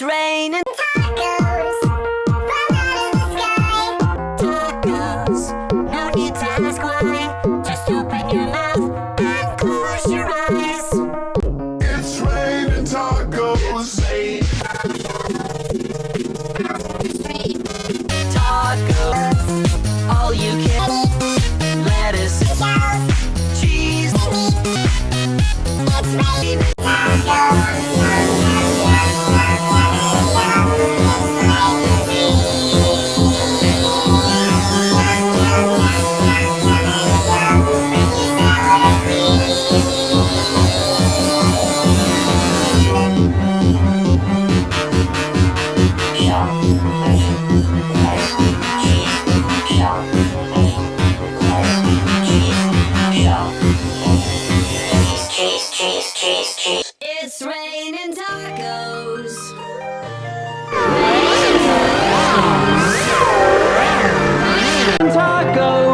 raining tacos fall out of the sky. Tacos, no need to ask why. Just open your mouth and close your eyes. It's raining tacos. Tacos, all you can. Lettuce, cheese. It's raining tacos. It's raining tacos. Tacos.